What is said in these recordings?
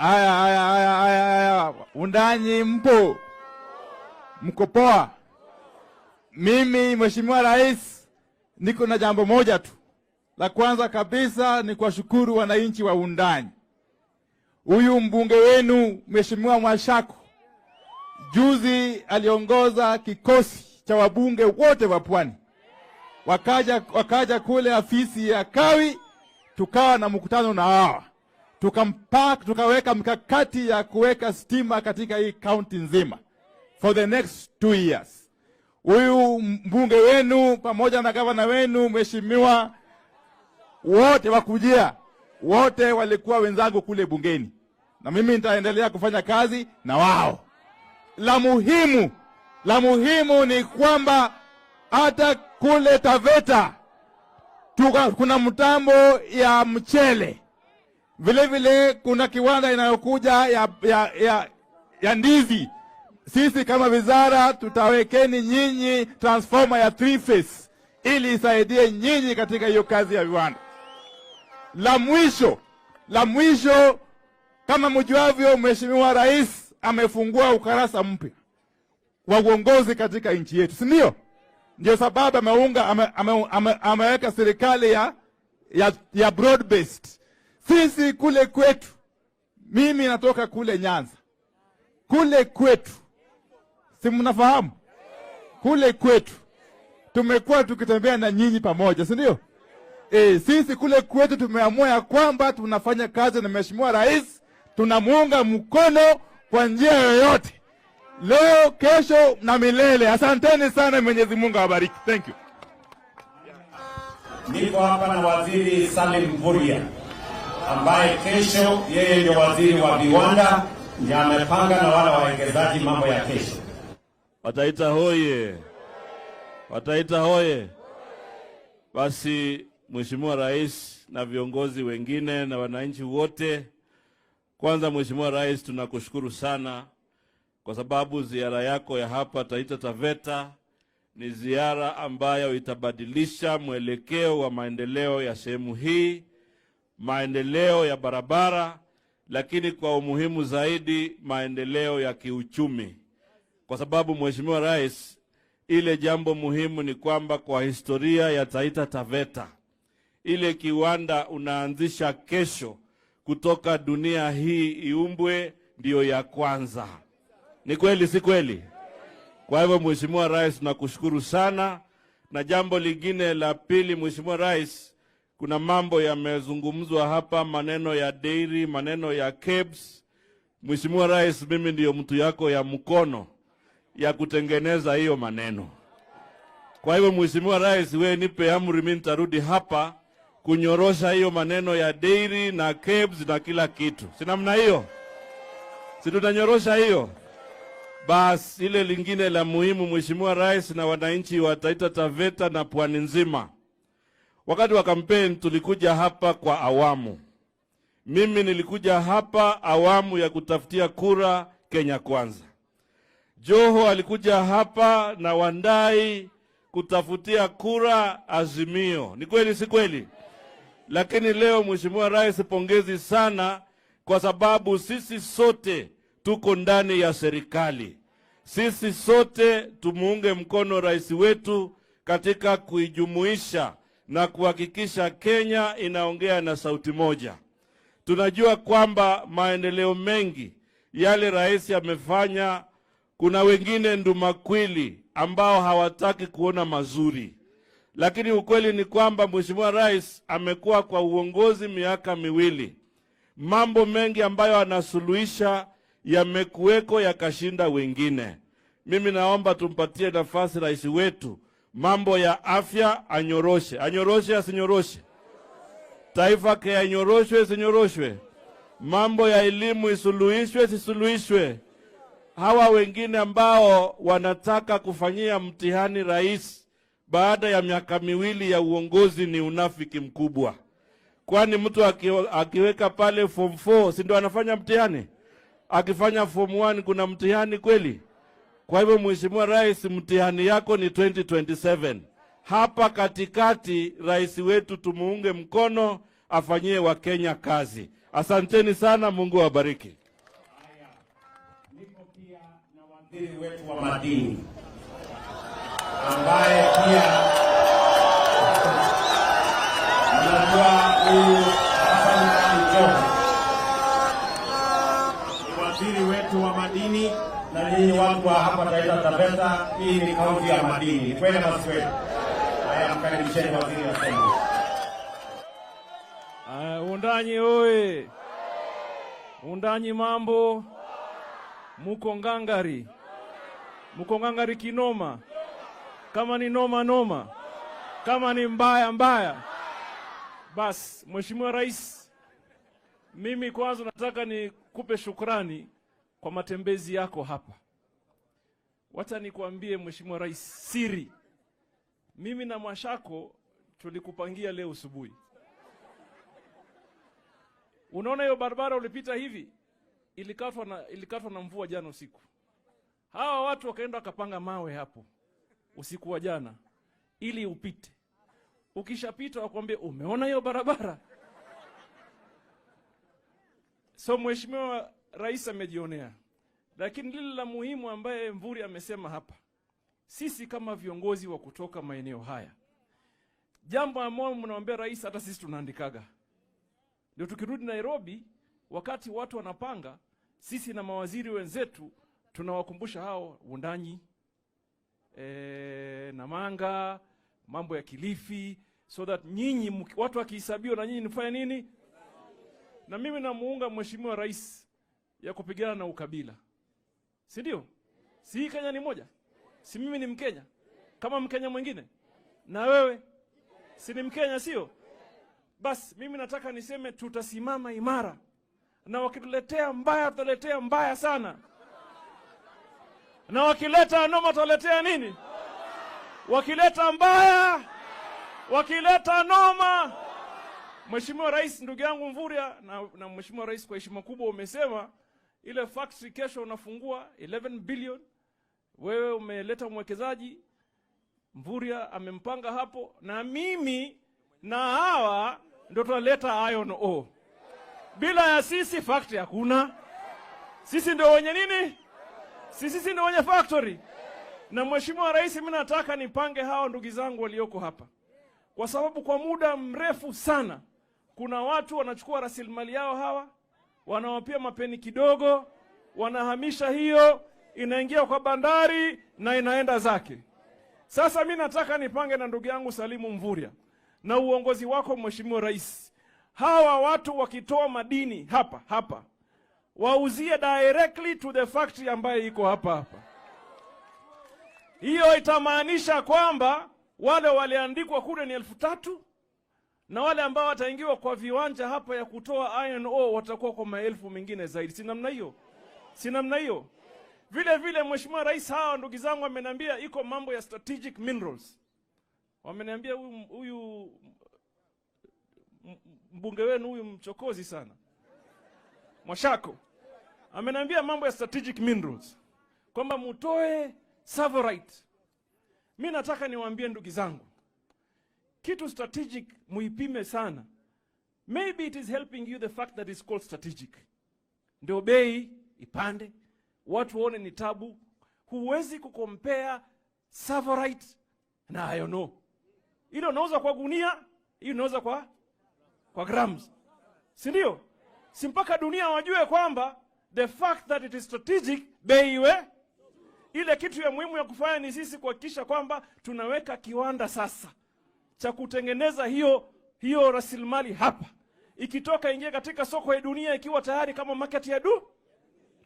Aya. Undanyi mko poa? Mimi Mheshimiwa Rais, niko na jambo moja tu. La kwanza kabisa ni kuwashukuru wananchi wa Undanyi. Huyu mbunge wenu Mheshimiwa Mwashako juzi aliongoza kikosi cha wabunge wote wa Pwani. Wakaja kule afisi ya Kawi, tukawa na mkutano na hawa. Tukaweka mkakati ya kuweka stima katika hii county nzima for the next 2 years. Huyu mbunge wenu pamoja na gavana wenu Mheshimiwa wote wakujia, wote walikuwa wenzangu kule bungeni, na mimi nitaendelea kufanya kazi na wao. La muhimu ni kwamba hata kule Taveta kuna mtambo ya mchele. Vile kuna kiwanda inayokuja ya ndizi. Sisi kama wizara tutawekeni nyinyi transformer ya 3 phase ili isaidie nyinyi katika hiyo kazi ya viwanda. La mwisho kama mjuavyo, Mheshimiwa Rais amefungua ukurasa mpya wa uongozi katika nchi yetu, si ndio? Ndio sababu ameweka serikali ya broad based. Sisi kule kwetu, mimi natoka kule Nyanza. Kule kwetu, si mnafahamu? Kule kwetu tumekuwa tukitembea na nyinyi pamoja, si ndio? Sisi kule kwetu tumeamua ya kwamba tunafanya kazi na Mheshimiwa Rais, tunamuunga mkono kwa njia yoyote. Leo, kesho na milele. Asanteni sana, Mwenyezi Mungu awabariki. Thank you. Niko hapa na Waziri Salim Mvurya ambaye kesho yeye ndio waziri wa viwanda, ndiye amepanga na wale wawekezaji mambo ya kesho. Wataita hoye. Wataita hoye. Basi Mheshimiwa Rais na viongozi wengine na wananchi wote, kwanza Mheshimiwa Rais, tunakushukuru sana kwa sababu ziara yako ya hapa Taita Taveta ni ziara ambayo itabadilisha mwelekeo wa maendeleo ya sehemu hii, maendeleo ya barabara, lakini kwa umuhimu zaidi maendeleo ya kiuchumi. Kwa sababu Mheshimiwa Rais, ile jambo muhimu ni kwamba kwa historia ya Taita Taveta, ile kiwanda unaanzisha kesho kutoka dunia hii iumbwe ndio ya kwanza. Ni kweli, si kweli? Kwa hivyo Mheshimiwa Rais, nakushukuru sana. Na jambo lingine la pili, Mheshimiwa Rais, kuna mambo yamezungumzwa hapa, maneno ya dairy, maneno ya KEBS. Mheshimiwa Rais, mimi ndiyo mtu yako ya mkono ya kutengeneza hiyo maneno. Kwa hivyo Mheshimiwa Rais, wewe nipe amri, mimi nitarudi hapa kunyorosha hiyo maneno ya dairy na KEBS na kila kitu. Si namna hiyo? Si tutanyorosha hiyo? Basi ile lingine la muhimu, Mheshimiwa Rais na wananchi wa Taita Taveta na Pwani nzima, wakati wa kampeni tulikuja hapa kwa awamu. Mimi nilikuja hapa awamu ya kutafutia kura Kenya Kwanza. Joho alikuja hapa na Wandai kutafutia kura Azimio. Ni kweli, si kweli? Lakini leo Mheshimiwa Rais, pongezi sana kwa sababu sisi sote tuko ndani ya serikali. Sisi sote tumuunge mkono rais wetu katika kuijumuisha na kuhakikisha Kenya inaongea na sauti moja. Tunajua kwamba maendeleo mengi yale rais amefanya, kuna wengine ndumakwili ambao hawataki kuona mazuri. Lakini ukweli ni kwamba Mheshimiwa Rais amekuwa kwa uongozi miaka miwili. Mambo mengi ambayo anasuluhisha yamekuweko yakashinda wengine. Mimi naomba tumpatie nafasi rais wetu, mambo ya afya anyoroshe. Anyoroshe asinyoroshe? Taifa ke anyoroshwe sinyoroshwe? Mambo ya elimu isuluhishwe sisuluhishwe? Hawa wengine ambao wanataka kufanyia mtihani rais baada ya miaka miwili ya uongozi ni unafiki mkubwa. Kwani mtu akiweka pale form 4 si ndio anafanya mtihani? Akifanya form 1 kuna mtihani kweli? Kwa hivyo Mheshimiwa Rais, mtihani yako ni 2027. Hapa katikati rais wetu tumuunge mkono, afanyie Wakenya kazi. Asanteni sana, Mungu awabariki. Niko pia na waziri wetu wa madini ambaye pia mnajua huyu Hassan Ali Joho ni waziri wetu wa madini, na ninyi watu wa hapa Taita Taveta, hii ni kaunti ya madini. Kweli ama si kweli? Haya, mkaribisheni waziri wa madini. Undanyi oye! Undanyi mambo! Muko ngangari? Muko ngangari kinoma? Kama ni noma noma, kama ni mbaya mbaya. Bas, Mheshimiwa Rais, mimi kwanza nataka nikupe shukrani kwa matembezi yako hapa. Wacha nikuambie Mheshimiwa Rais siri. Mimi na Mwashako tulikupangia leo asubuhi. Unaona hiyo barabara ulipita hivi, ilikatwa na mvua jana usiku. Hawa watu wakaenda wakapanga mawe hapo usiku wa jana ili upite. Ukishapita wakwambie umeona hiyo barabara. So Mheshimiwa Rais amejionea. Lakini lile la muhimu ambaye Mvurya amesema hapa, sisi kama viongozi wa kutoka maeneo haya, jambo ambalo mnaambia rais hata sisi tunaandikaga. Ndio tukirudi Nairobi, wakati watu wanapanga, sisi na mawaziri wenzetu tunawakumbusha hao Wundanyi, Namanga, mambo ya Kilifi, so that nyinyi watu wakihesabiwa na nyinyi nifanye nini? Na mimi namuunga Mheshimiwa Rais ya kupigana na ukabila. Si ndio? Si Kenya ni moja? Si mimi ni Mkenya kama Mkenya mwingine? Na wewe si ni Mkenya sio? Bas mimi nataka niseme tutasimama imara. Na wakituletea mbaya tutaletea mbaya sana. Na wakileta noma tutaletea nini? Wakileta mbaya, wakileta noma. Mheshimiwa Rais, ndugu yangu Mvurya na Mheshimiwa Rais, kwa heshima kubwa umesema ile factory kesho unafungua 11 billion. Wewe umeleta mwekezaji, Mvurya amempanga hapo, na mimi na hawa ndio tutaleta iron ore. Bila ya sisi factory hakuna. Sisi ndio wenye nini? Sisi ndio wenye factory. Na Mheshimiwa Rais, mimi nataka nipange hao ndugu zangu walioko hapa. Kwa sababu kwa muda mrefu sana kuna watu wanachukua rasilimali yao hawa, wanawapia mapeni kidogo, wanahamisha hiyo, inaingia kwa bandari na inaenda zake. Sasa mimi nataka nipange na ndugu yangu Salimu Mvurya na uongozi wako Mheshimiwa Rais. Hawa watu wakitoa madini hapa wauzie directly to the factory ambayo iko hapa. Hiyo itamaanisha kwamba wale waliandikwa kule ni 3,000 na wale ambao wataingiwa kwa viwanja hapa ya kutoa iron ore watakuwa kwa maelfu mengine zaidi. Si namna hiyo? Si namna hiyo? Vile vile Mheshimiwa Rais, hawa ndugu zangu ameniambia iko mambo ya strategic minerals. Wameniambia huyu mbunge wenu huyu mchokozi sana, Mwashako, ameniambia mambo ya strategic minerals, kwamba mutoe Savorite. Mimi nataka niwaambie ndugu zangu, kitu strategic muipime sana. Maybe it is helping you the fact that it's called strategic. Ndio bei ipande, watu waone ni tabu. Huwezi kukompea Savorite na iron ore. Ile unauza kwa gunia, hii unauza kwa grams. Si ndio? Si mpaka dunia wajue kwamba the fact that it is strategic, bei iwe. Ile kitu ya muhimu ya kufanya ni sisi kuhakikisha kwamba tunaweka kiwanda sasa cha kutengeneza hiyo rasilimali hapa. Ikitoka ingie katika soko ya dunia ikiwa tayari kama market ya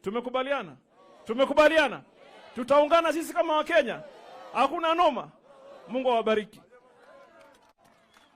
Tumekubaliana? Tumekubaliana? Tutaungana sisi kama Wakenya. Hakuna noma. Mungu awabariki.